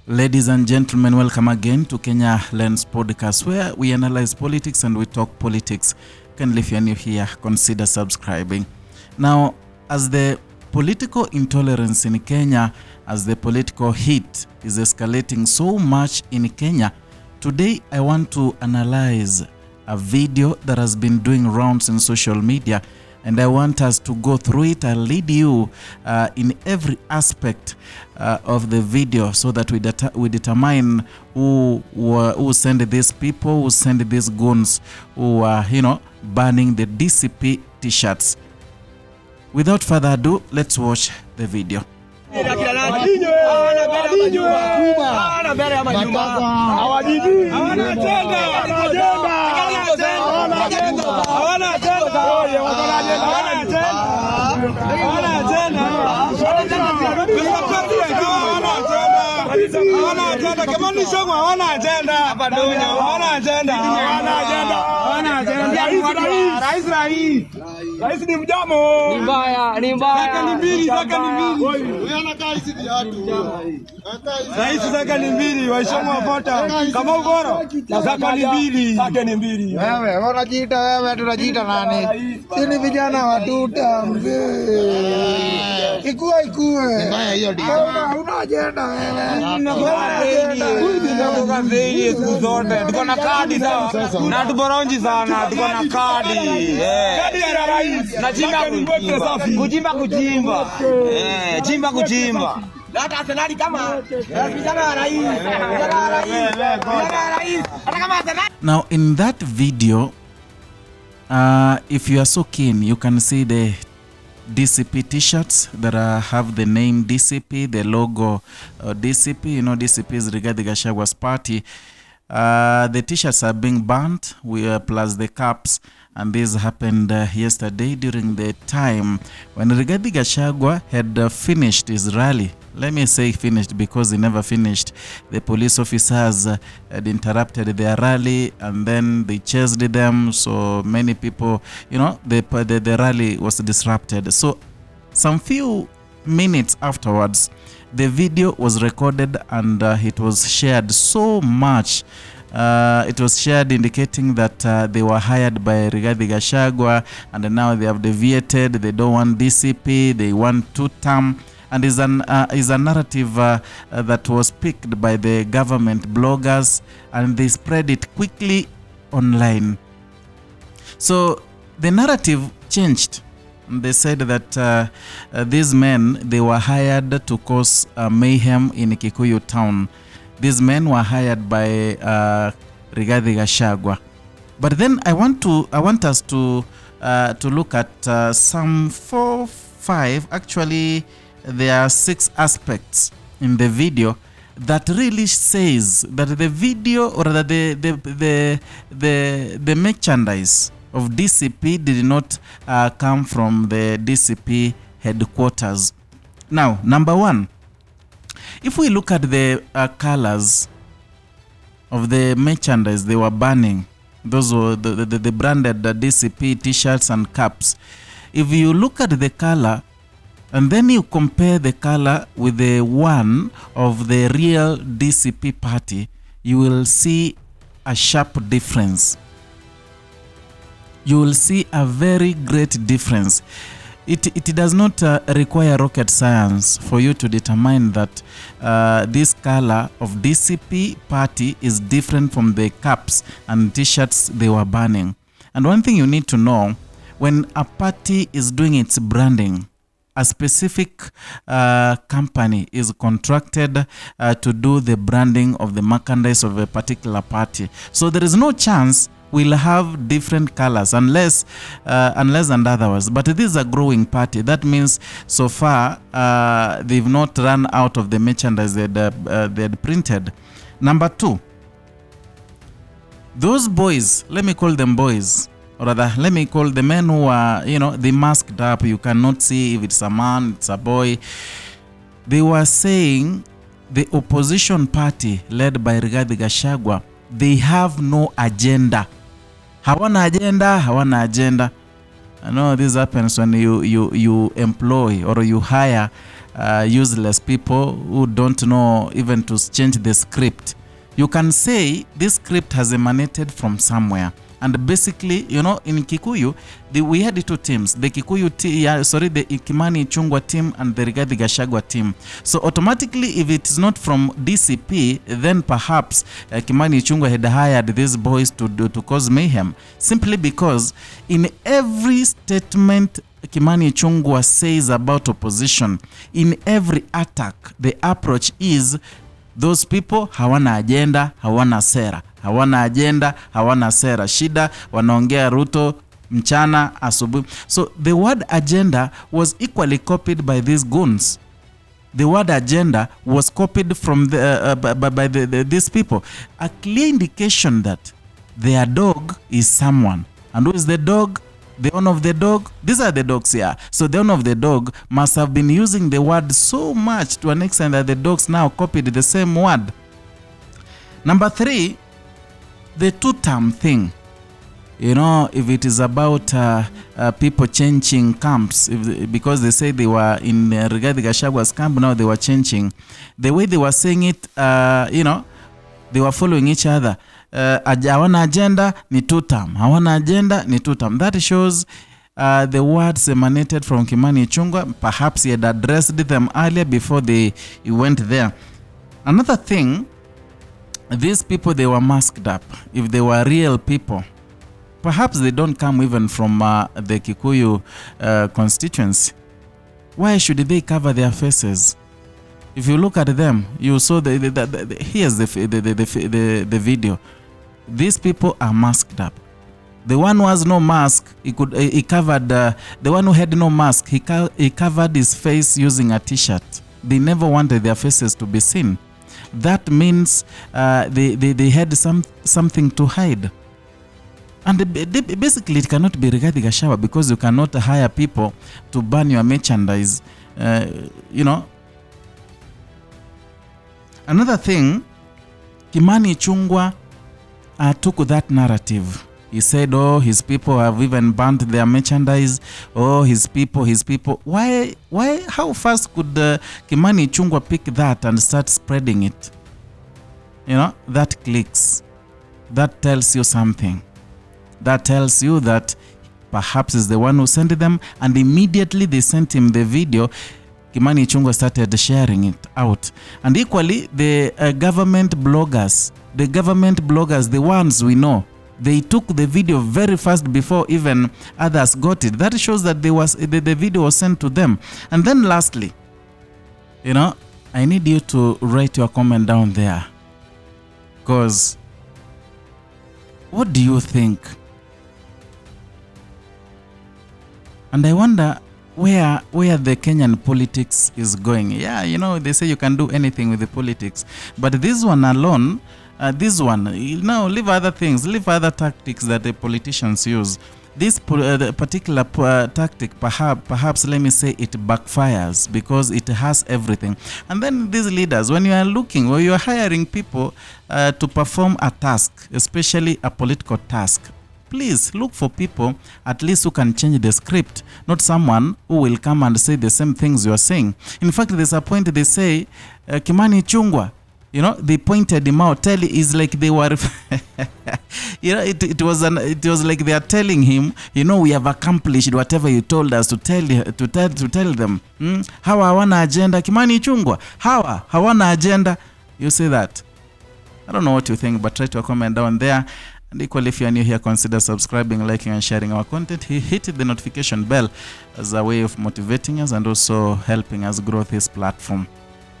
Ladies and gentlemen, welcome again to Kenya Lens Podcast, where we analyze politics and we talk politics. Kindly, if you're new here, consider subscribing. Now, as the political intolerance in Kenya, as the political heat is escalating so much in Kenya, today I want to analyze a video that has been doing rounds in social media, and I want us to go through it. I'll lead you in every aspect of the video so that we determine who sent these people, who sent these goons, who are, burning the DCP t-shirts. Without further ado, let's watch the video. Kimani hawana agenda. Hawana agenda. Rais ni mjamo. Ni mbaya. Saka ni mbili. Huyo anakaa hizi viatu. Rais saka ni mbili, waishomo wapota. Kama ugoro. Saka ni mbili. Wewe, unajiita wewe, tunajiita nani? Sisi vijana watuta mzee. Ikue. Mbaya hiyo ndio. Una agenda wewe. Siku zote tuko na kadi na tuboronji sana, tuko na kadi ya rais na kuchimba hata Arsenal kama vijana wa rais. Now in that video, if you are so keen, you can see the DCP t-shirts that have the name DCP, the logo DCP. DCP is Rigathi Gachagwa's party. The t-shirts are being burnt, plus the caps, and this happened yesterday during the time when Rigathi Gachagua had finished his rally. Let me say finished because he never finished. The police officers had interrupted their rally and then they chased them. So many people, the rally was disrupted. So some few minutes afterwards, the video was recorded and it was shared so much. It was shared indicating that they were hired by Rigathi Gachagua and now they have deviated. They don't want DCP, they want two-term. And is a narrative that was picked by the government bloggers, and they spread it quickly online. So the narrative changed. They said that these men, they were hired to cause mayhem in Kikuyu town. These men were hired by Rigathi Gachagua. But then I want us to look at some 4-5, actually. There are 6 aspects in the video that really says that the video or that the merchandise of DCP did not come from the DCP headquarters. Now, number 1, if we look at the colors of the merchandise they were burning, those were the branded DCP t-shirts and caps. If you look at the color, and then you compare the color with the one of the real DCP party, you will see a sharp difference. You will see a very great difference. It does not require rocket science for you to determine that this color of DCP party is different from the caps and t-shirts they were burning. And one thing you need to know, when a party is doing its branding, a specific company is contracted to do the branding of the merchandise of a particular party. So there is no chance we'll have different colors unless and otherwise. But this is a growing party. That means so far they've not run out of the merchandise they had printed. Number 2, those boys, let me call them boys, or rather, let me call the men who are, they masked up. You cannot see if it's a man, it's a boy. They were saying the opposition party led by Rigathi Gachagua, they have no agenda. Hawana agenda. I know this happens when you employ or you hire useless people who don't know even to change the script. You can say this script has emanated from somewhere. And basically, you know, in Kikuyu, we had 2 teams. The Kikuyu the Kimani Ichungwa team and the Rigathi Gachagua team. So automatically, if it is not from DCP, then perhaps Kimani Ichungwa had hired these boys to cause mayhem. Simply because in every statement Kimani Ichungwa says about opposition, in every attack, the approach is those people hawana agenda, hawana sera. Hawana agenda, hawana sera. Shida, wanaongea Ruto, mchana, asubuhi. So the word agenda was equally copied by these goons. The word agenda was copied from by these people. A clear indication that their dog is someone. And who is the dog? The owner of the dog. These are the dogs here. So the owner of the dog must have been using the word so much to an extent that the dogs now copied the same word. Number 3, the 2-term thing. You know, if it is about people changing camps, because they say they were in Rigathi Gachagua's camp, now they were changing. The way they were saying it, you know, they were following each other. Hawana agenda ni 2-term. Hawana agenda ni 2-term. That shows the words emanated from Kimani Ichungwa. Perhaps he had addressed them earlier before he went there. Another thing, these people, they were masked up. If they were real people, perhaps they don't come even from the Kikuyu constituency. Why should they cover their faces? If you look at them, you saw here's the video. These people are masked up. The one who has no mask, he covered. The one who had no mask, he covered his face using a T-shirt. They never wanted their faces to be seen. That means they had something to hide. And basically, it cannot be Rigathi Gachagua because you cannot hire people to burn your merchandise. You know. Another thing, Kimani Ichungwa took that narrative. He said, oh, his people have even burnt their merchandise. Oh, his people. Why, how fast could Kimani Ichungwa pick that and start spreading it? You know, that clicks. That tells you something. That tells you that perhaps is the one who sent them, and immediately they sent him the video. Kimani Ichungwa started sharing it out. And equally, the government bloggers, the ones we know, they took the video very fast before even others got it. That shows that the video was sent to them. And then lastly, you know, I need you to write your comment down there. Because what do you think? And I wonder where the Kenyan politics is going. Yeah, you know, they say you can do anything with the politics. But this one alone, leave other things, leave other tactics that the politicians use. This particular tactic, perhaps let me say it backfires because it has everything. And then these leaders, when you are hiring people to perform a task, especially a political task, please look for people at least who can change the script, not someone who will come and say the same things you are saying. In fact, there's a point they say, Kimani Ichungwa, you know, they pointed him out. Is like they were, you know, it was like they are telling him, you know, we have accomplished whatever you told us to tell them. Hawa hawana agenda, Kimani Ichungwa. Hawana agenda. You say that. I don't know what you think, but try to comment down there. And equally, if you are new here, consider subscribing, liking, and sharing our content. Hit the notification bell as a way of motivating us and also helping us grow this platform.